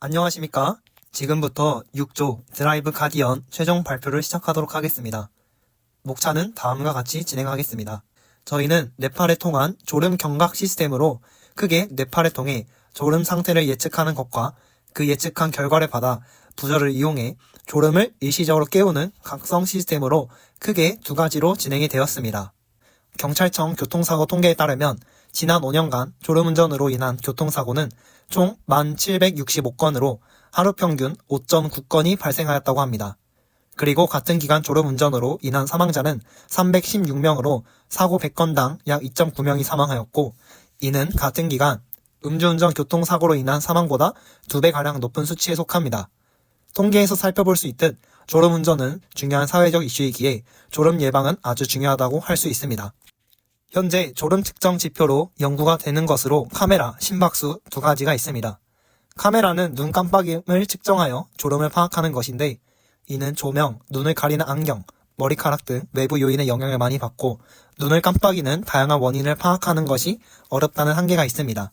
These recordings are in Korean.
안녕하십니까? 지금부터 6조 드라이브 가디언 최종 발표를 시작하도록 하겠습니다. 목차는 다음과 같이 진행하겠습니다. 저희는 네팔에 통한 졸음 경각 시스템으로 크게 네팔에 통해 졸음 상태를 예측하는 것과 그 예측한 결과를 받아 부저를 이용해 졸음을 일시적으로 깨우는 각성 시스템으로 크게 두 가지로 진행이 되었습니다. 경찰청 교통사고 통계에 따르면 지난 5년간 졸음운전으로 인한 교통사고는 총 1,765건으로 하루 평균 5.9건이 발생하였다고 합니다. 그리고 같은 기간 졸음운전으로 인한 사망자는 316명으로 사고 100건당 약 2.9명이 사망하였고, 이는 같은 기간 음주운전 교통사고로 인한 사망보다 2배가량 높은 수치에 속합니다. 통계에서 살펴볼 수 있듯 졸음운전은 중요한 사회적 이슈이기에 졸음 예방은 아주 중요하다고 할 수 있습니다. 현재 졸음 측정 지표로 연구가 되는 것으로 카메라, 심박수 두 가지가 있습니다. 카메라는 눈 깜빡임을 측정하여 졸음을 파악하는 것인데, 이는 조명, 눈을 가리는 안경, 머리카락 등 외부 요인의 영향을 많이 받고 눈을 깜빡이는 다양한 원인을 파악하는 것이 어렵다는 한계가 있습니다.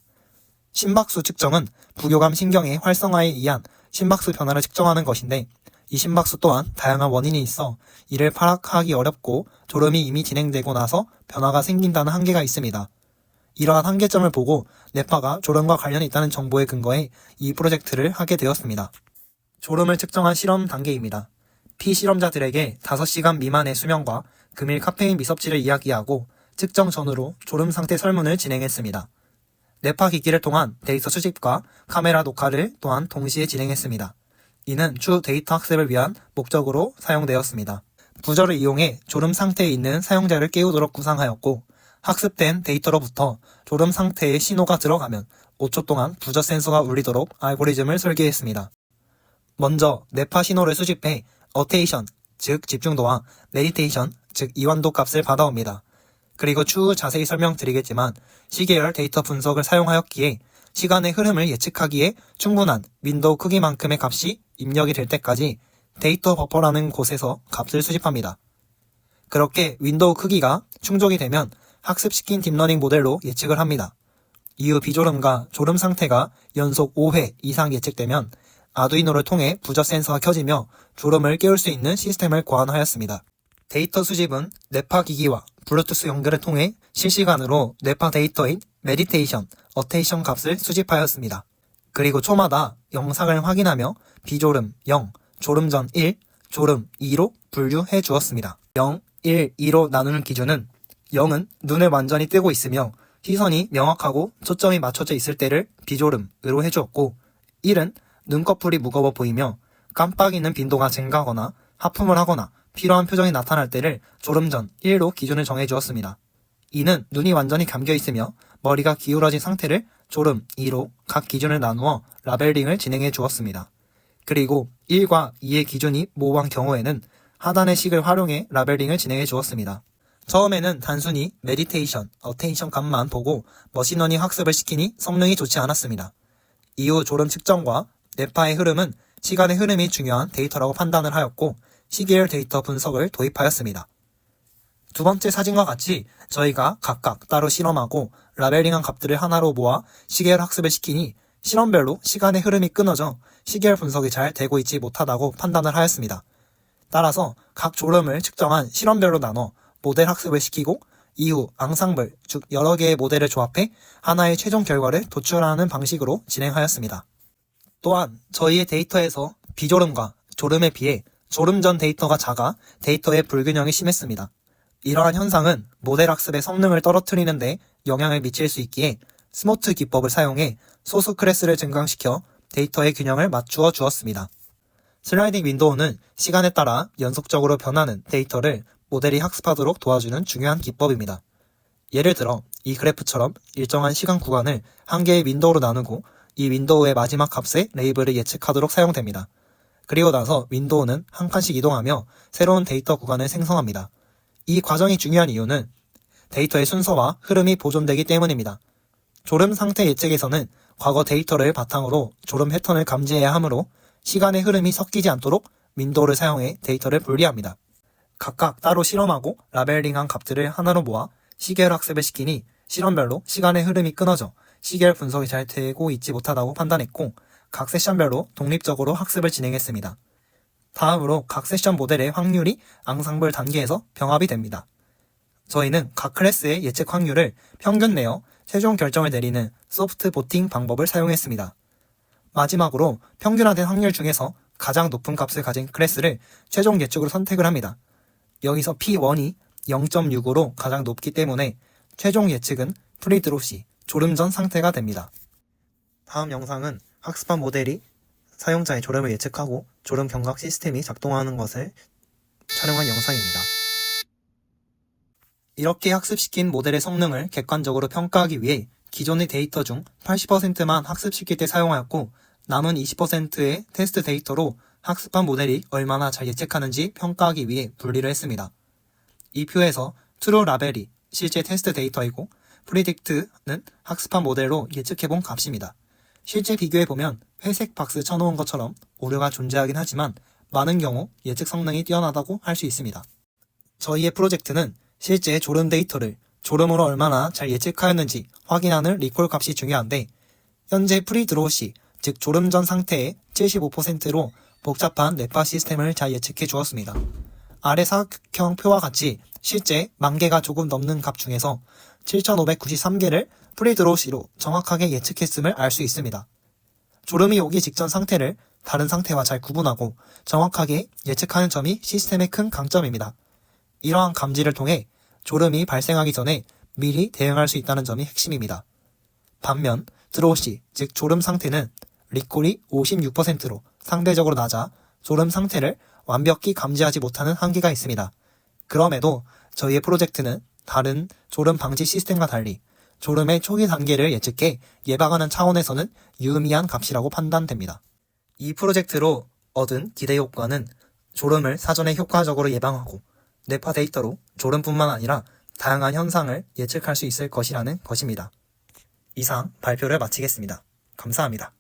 심박수 측정은 부교감 신경의 활성화에 의한 심박수 변화를 측정하는 것인데, 이 심박수 또한 다양한 원인이 있어 이를 파악하기 어렵고 졸음이 이미 진행되고 나서 변화가 생긴다는 한계가 있습니다. 이러한 한계점을 보고 네파가 졸음과 관련이 있다는 정보에 근거해 이 프로젝트를 하게 되었습니다. 졸음을 측정한 실험 단계입니다. 피실험자들에게 5시간 미만의 수면과 금일 카페인 미섭취를 이야기하고 측정 전후로 졸음 상태 설문을 진행했습니다. 네파 기기를 통한 데이터 수집과 카메라 녹화를 또한 동시에 진행했습니다. 이는 추후 데이터 학습을 위한 목적으로 사용되었습니다. 부저를 이용해 졸음 상태에 있는 사용자를 깨우도록 구상하였고, 학습된 데이터로부터 졸음 상태에 신호가 들어가면 5초 동안 부저 센서가 울리도록 알고리즘을 설계했습니다. 먼저 네파 신호를 수집해 어테이션, 즉 집중도와 메디테이션, 즉 이완도 값을 받아옵니다. 그리고 추후 자세히 설명드리겠지만 시계열 데이터 분석을 사용하였기에 시간의 흐름을 예측하기에 충분한 윈도우 크기만큼의 값이 입력이 될 때까지 데이터 버퍼라는 곳에서 값을 수집합니다. 그렇게 윈도우 크기가 충족이 되면 학습시킨 딥러닝 모델로 예측을 합니다. 이후 비졸음과 졸음 상태가 연속 5회 이상 예측되면 아두이노를 통해 부저 센서가 켜지며 졸음을 깨울 수 있는 시스템을 고안하였습니다. 데이터 수집은 네파 기기와 블루투스 연결을 통해 실시간으로 네파 데이터인 메디테이션, 어테이션 값을 수집하였습니다. 그리고 초마다 영상을 확인하며 비졸음 0, 졸음 전 1, 졸음 2로 분류해 주었습니다. 0, 1, 2로 나누는 기준은 0은 눈을 완전히 뜨고 있으며 시선이 명확하고 초점이 맞춰져 있을 때를 비졸음으로 해주었고, 1은 눈꺼풀이 무거워 보이며 깜빡이는 빈도가 증가하거나 하품을 하거나 필요한 표정이 나타날 때를 졸음 전 1로 기준을 정해주었습니다. 2는 눈이 완전히 감겨있으며 머리가 기울어진 상태를 졸음 2로 각 기준을 나누어 라벨링을 진행해 주었습니다. 그리고 1과 2의 기준이 모호한 경우에는 하단의 식을 활용해 라벨링을 진행해 주었습니다. 처음에는 단순히 메디테이션, 어테인션 값만 보고 머신러닝 학습을 시키니 성능이 좋지 않았습니다. 이후 졸음 측정과 네파의 흐름은 시간의 흐름이 중요한 데이터라고 판단을 하였고 시계열 데이터 분석을 도입하였습니다. 두 번째 사진과 같이 저희가 각각 따로 실험하고 라벨링한 값들을 하나로 모아 시계열 학습을 시키니 실험별로 시간의 흐름이 끊어져 시계열 분석이 잘 되고 있지 못하다고 판단을 하였습니다. 따라서 각 졸음을 측정한 실험별로 나눠 모델 학습을 시키고 이후 앙상블, 즉 여러 개의 모델을 조합해 하나의 최종 결과를 도출하는 방식으로 진행하였습니다. 또한 저희의 데이터에서 비졸음과 졸음에 비해 졸음 전 데이터가 작아 데이터의 불균형이 심했습니다. 이러한 현상은 모델 학습의 성능을 떨어뜨리는 데 영향을 미칠 수 있기에 스모트 기법을 사용해 소수 클래스를 증강시켜 데이터의 균형을 맞추어 주었습니다. 슬라이딩 윈도우는 시간에 따라 연속적으로 변하는 데이터를 모델이 학습하도록 도와주는 중요한 기법입니다. 예를 들어 이 그래프처럼 일정한 시간 구간을 한 개의 윈도우로 나누고 이 윈도우의 마지막 값의 레이블을 예측하도록 사용됩니다. 그리고 나서 윈도우는 한 칸씩 이동하며 새로운 데이터 구간을 생성합니다. 이 과정이 중요한 이유는 데이터의 순서와 흐름이 보존되기 때문입니다. 졸음 상태 예측에서는 과거 데이터를 바탕으로 졸음 패턴을 감지해야 하므로 시간의 흐름이 섞이지 않도록 윈도우를 사용해 데이터를 분리합니다. 각각 따로 실험하고 라벨링한 값들을 하나로 모아 시계열 학습을 시키니 실험별로 시간의 흐름이 끊어져 시계열 분석이 잘 되고 있지 못하다고 판단했고, 각 세션별로 독립적으로 학습을 진행했습니다. 다음으로 각 세션 모델의 확률이 앙상블 단계에서 병합이 됩니다. 저희는 각 클래스의 예측 확률을 평균 내어 최종 결정을 내리는 소프트 보팅 방법을 사용했습니다. 마지막으로 평균화된 확률 중에서 가장 높은 값을 가진 클래스를 최종 예측으로 선택을 합니다. 여기서 P1이 0.65로 가장 높기 때문에 최종 예측은 프리드롭 시, 졸음 전 상태가 됩니다. 다음 영상은 학습한 모델이 사용자의 졸음을 예측하고 졸음 경각 시스템이 작동하는 것을 촬영한 영상입니다. 이렇게 학습시킨 모델의 성능을 객관적으로 평가하기 위해 기존의 데이터 중 80%만 학습시킬 때 사용하였고 남은 20%의 테스트 데이터로 학습한 모델이 얼마나 잘 예측하는지 평가하기 위해 분리를 했습니다. 이 표에서 true 라벨이 실제 테스트 데이터이고 predict는 학습한 모델로 예측해본 값입니다. 실제 비교해보면 회색 박스 쳐놓은 것처럼 오류가 존재하긴 하지만 많은 경우 예측 성능이 뛰어나다고 할 수 있습니다. 저희의 프로젝트는 실제 졸음 데이터를 졸음으로 얼마나 잘 예측하였는지 확인하는 리콜 값이 중요한데 현재 프리드로우 시, 즉 졸음 전 상태의 75%로 복잡한 뇌파 시스템을 잘 예측해 주었습니다. 아래 사각형 표와 같이 실제 10,000개가 조금 넘는 값 중에서 7,593개를 프리드로우 시로 정확하게 예측했음을 알 수 있습니다. 졸음이 오기 직전 상태를 다른 상태와 잘 구분하고 정확하게 예측하는 점이 시스템의 큰 강점입니다. 이러한 감지를 통해 졸음이 발생하기 전에 미리 대응할 수 있다는 점이 핵심입니다. 반면 드로우 시, 즉 졸음 상태는 리콜이 56%로 상대적으로 낮아 졸음 상태를 완벽히 감지하지 못하는 한계가 있습니다. 그럼에도 저희의 프로젝트는 다른 졸음 방지 시스템과 달리 졸음의 초기 단계를 예측해 예방하는 차원에서는 유의미한 값이라고 판단됩니다. 이 프로젝트로 얻은 기대 효과는 졸음을 사전에 효과적으로 예방하고 뇌파 데이터로 졸음뿐만 아니라 다양한 현상을 예측할 수 있을 것이라는 것입니다. 이상 발표를 마치겠습니다. 감사합니다.